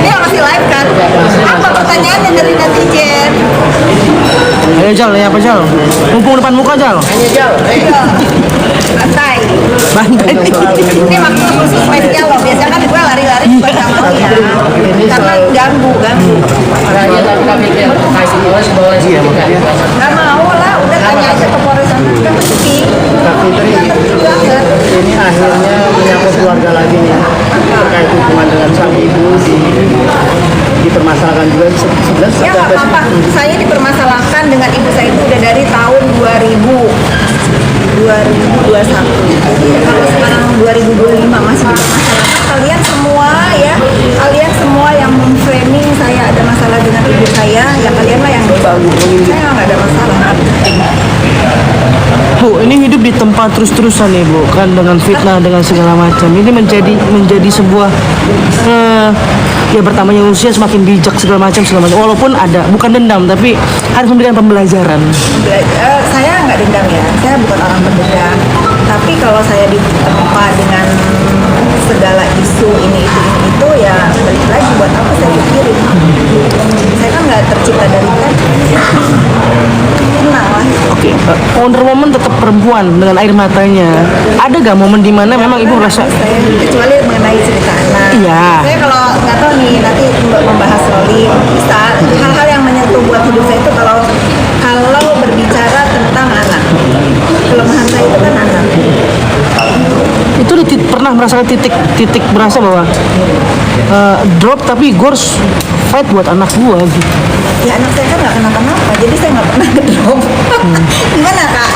Ini masih live kan? Apa pertanyaannya dari netizen? Ayo Jal, ya apa Jal? Mumpung depan muka Jal. Iya, santai. Bantai. Ini waktu khusus spesial loh. Biasanya kan gue lari-lari bukan gak mau ya. Karena ganggu. Gak mau lah, udah tanya aja ke Polres sana. Kan sepi. Ini akhirnya menyangkut keluarga lagi nih terkait hubungan dengan sang ibu dipermasalahkan juga sebelas. Ya nggak apa-apa. Saya dipermasalahkan dengan ibu saya itu udah dari tahun 2021. Kalau sekarang 2025 masih dipermasalahkan, kalian semua yang memframing saya ada masalah dengan ibu saya, ya kalian lah yang dibangun. Saya nggak ada masalah. Bu, ini hidup di tempat terus-terusan nih Bu, kan dengan fitnah dengan segala macam. Ini menjadi sebuah ya bertambahnya usia semakin bijak segala macam. Walaupun ada bukan dendam tapi harus memberikan pembelajaran. Saya nggak dendam ya, saya bukan orang pendendam. Tapi kalau saya ditempa dengan segala isu ini itu ya balik lagi buat apa saya pikirin. Saya kan nggak tercipta dari kan. Tenang lah. Oke, Wonder Woman tetap perempuan dengan air matanya. Ada gak momen dimana memang ibu merasa? Kecuali mengenai cerita anak. Iya. Saya kalau nggak tahu nih nanti membahas Loli bisa hal-hal yang menyentuh buat hidup saya itu kalau berbicara tentang anak. Kelemahan saya itu kan anak. Itu pernah merasakan titik berasa bahwa drop tapi gue harus fight buat anak gue gitu. Ya anak saya kan nggak kenapa-napa, jadi saya nggak pernah ngedrop. Gimana kak?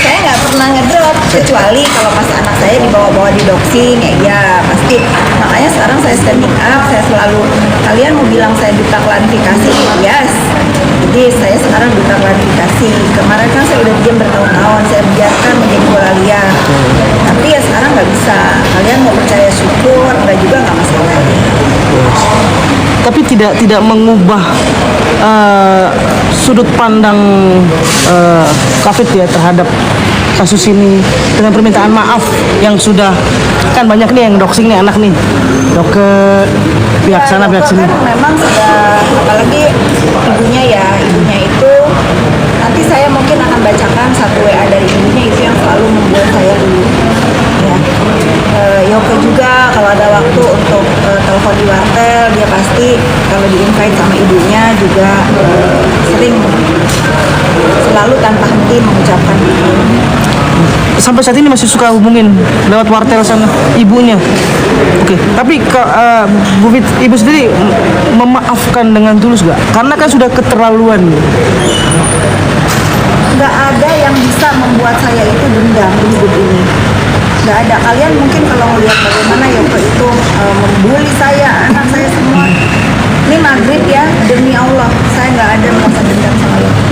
Saya nggak pernah ngedrop kecuali kalau pas anak saya dibawa-bawa di doxing, ya pasti. Makanya sekarang saya standing up, saya selalu kalian mau bilang saya duta klarifikasi, yes. Jadi saya sekarang duta klarifikasi. Kemarin kan saya udah diam bertahun-tahun, saya biarkan menjadi bola liar. Tapi ya sekarang nggak bisa. Kalian mau percaya syukur, nggak juga nggak masalah. Tapi tidak mengubah sudut pandang Kafid ya terhadap kasus ini dengan permintaan maaf yang sudah kan banyak nih yang doxing nih anak nih ke pihak sana pihak sini. Kan memang sudah apalagi ibunya itu nanti saya mungkin akan bacakan satu WA dari ibunya itu yang selalu membuat saya dulu ya. Yoko juga kalau ada waktu untuk telepon di wartel dia pasti kalau di-invite sama ibunya juga sering selalu tanpa henti mengucapkan itu. Sampai saat ini masih suka hubungin lewat wartel sama ibunya. Oke, tapi Bu Fit, ibu sendiri memaafkan dengan tulus gak? Karena kan sudah keterlaluan. Gak ada yang bisa membuat saya itu dendam di hidup ini. Gak ada. Kalian mungkin kalau melihat bagaimana Yoko itu membuli saya, anak saya semua. Ini maghrib ya, demi Allah saya gak ada merasa dendam sama Yoko.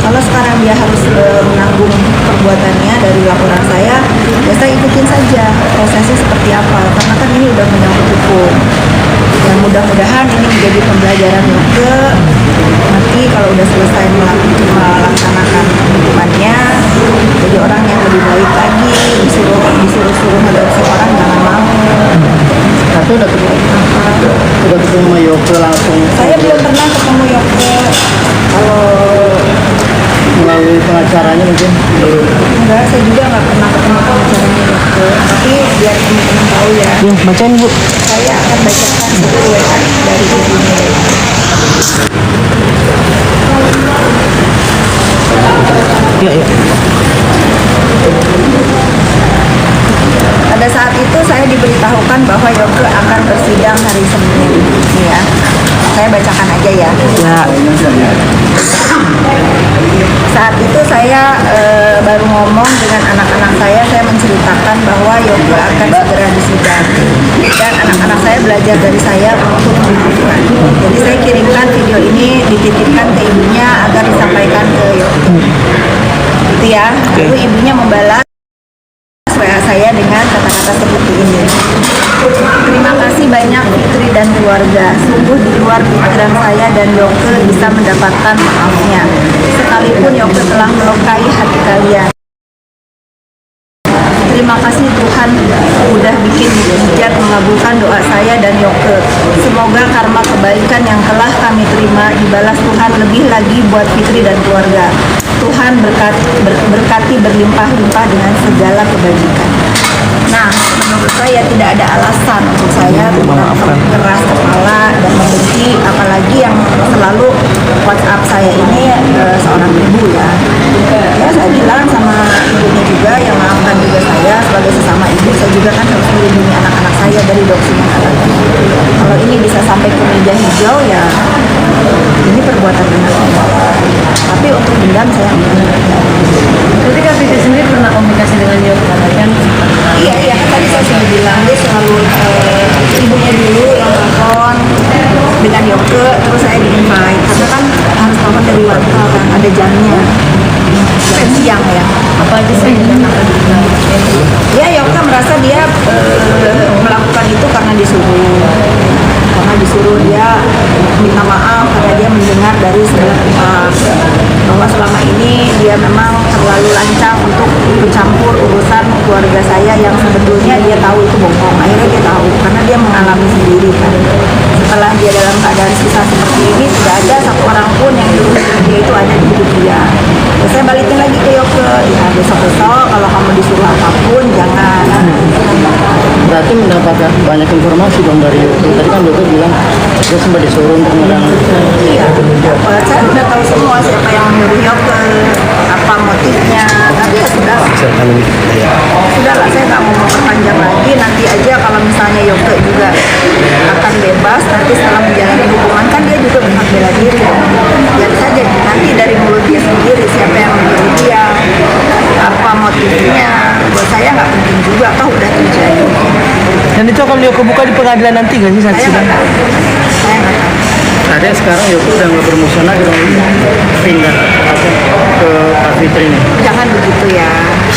Kalau sekarang dia harus menanggung perbuatannya dari laporan saya, ya saya ikutin saja prosesnya seperti apa. Karena kan ini udah menyangkut hukum. Dan mudah-mudahan ini menjadi pembelajaran Yoko. Nanti kalau udah selesai melaksanakan hukumannya, jadi orang yang lebih baik lagi. Disuruh mengadopsi orang jangan mau. Tapi udah ketemu sama Yoko langsung. Saya belum pernah ketemu Yoko. Kalau melalui pengacaranya mungkin. enggak, saya juga nggak pernah ketemu pengacaranya Yoko. Tapi biar teman-teman tahu ya. Ya, bacain Bu. Saya akan bacakan satu WA dari ibunya. Ya. Pada saat itu saya diberitahukan bahwa Yoko akan bersidang hari Senin. Nih ya, saya bacakan aja ya. Ya. Saat itu saya baru ngomong dengan anak-anak saya menceritakan bahwa Yoko akan segera disidang. Dan anak-anak saya belajar dari saya untuk menghidupkan. Jadi saya kirimkan video ini, dititipkan ke ibunya agar disampaikan ke Yoko. Gitu ya. Lalu ibunya membalas WA saya dengan kata-kata seperti ini. Terima kasih banyak Fitri dan keluarga. Sungguh di luar pikiran saya dan Yoko bisa mendapatkan maafnya. Sekalipun Yoko telah melukai hati kalian. Terima kasih Tuhan udah bikin bijak mengabulkan doa saya dan Yoke. Semoga karma kebaikan yang telah kami terima dibalas Tuhan lebih lagi buat Fitri dan keluarga. Tuhan berkati berlimpah-limpah dengan segala kebajikan. Nah, menurut saya tidak ada alasan untuk saya tetap keras kepala dan membenci, apalagi yang selalu WhatsApp saya ini seorang ibu ya. Ya saya bilang sama ibunya juga yang maafkan juga saya sebagai sesama ibu, saya juga kan harus melindungi anak-anak saya dari doxing yang ada. Kalau ini bisa sampai ke meja hijau ya ini perbuatan benar. Tapi untuk dendam saya enggak. Ketika Fitri sendiri pernah komunikasi dengan Yoke kan? Iya, tadi saya sudah bilang dia selalu ibunya dulu yang telepon dengan Yoke, terus saya di-invite karena kan harus telepon dari WhatsApp kan ada jamnya sampai siang ya. Apa aja sih yang kenapa juga? Ya Yoke merasa dia melakukan itu karena disuruh dia minta maaf karena dia mendengar dari segala pihak bahwa selama ini dia memang terlalu lancang untuk bercampur urusan keluarga saya yang sebetulnya dia tahu itu bohong. Akhirnya dia tahu karena dia mengalami sendiri kan. Setelah dia dalam keadaan susah seperti ini tidak ada satu orang pun yang dulu dia itu ada di hidup dia. Terus saya balikin lagi ke Yoke, ya besok-besok kalau kamu disuruh apapun jangan. Berarti mendapatkan banyak informasi dong dari Yoke. Tadi kan Yoke bilang dia sempat disuruh untuk megang. Iya, dapat. Saya udah tahu semua siapa yang menyuruh Yoke, apa motifnya. Tapi ya sudah lah, saya nggak mau memperpanjang lagi. Nanti aja kalau misalnya Yoke juga akan bebas, nanti setelah menjalani hukuman kan dia juga berhak bela diri. Biar saja nanti dari mulut dia sendiri siapa yang menyuruh dia, apa motifnya. Buat saya nggak penting juga, toh udah terjadi. Dan itu akan Yoke buka di pengadilan nanti nggak sih Saya saksi? nggak tahu. Saya nggak tahu. Ada sekarang Yoke udah nggak bermusuhan lagi dong, pindah ke Pak Fitri ini. Jangan begitu ya,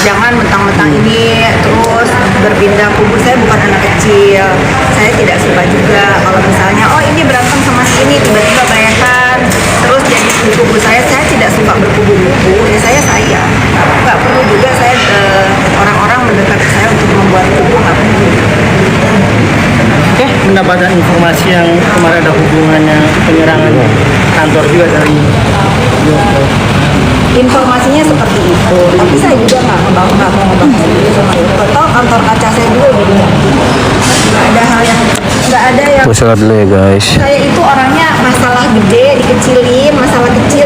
jangan mentang-mentang ini terus berpindah kubu. Saya bukan anak kecil, saya tidak suka juga kalau misalnya oh ini berantem sama si ini tiba-tiba bayangkan terus jadi di kubu saya tidak suka berkubu-kubu. Ya saya nggak perlu juga saya orang-orang mendekat ke saya untuk membuat kubu, nggak perlu. Oke, mendapatkan informasi yang kemarin ada hubungannya penyerangan kantor juga dari Yoke. Informasinya seperti itu, tapi saya juga nggak mau ngebahas itu sama itu. Toh kantor kaca saya juga udah diganti. Nggak ada yang Masalah dulu ya guys. saya itu orangnya masalah gede dikecilin, masalah kecil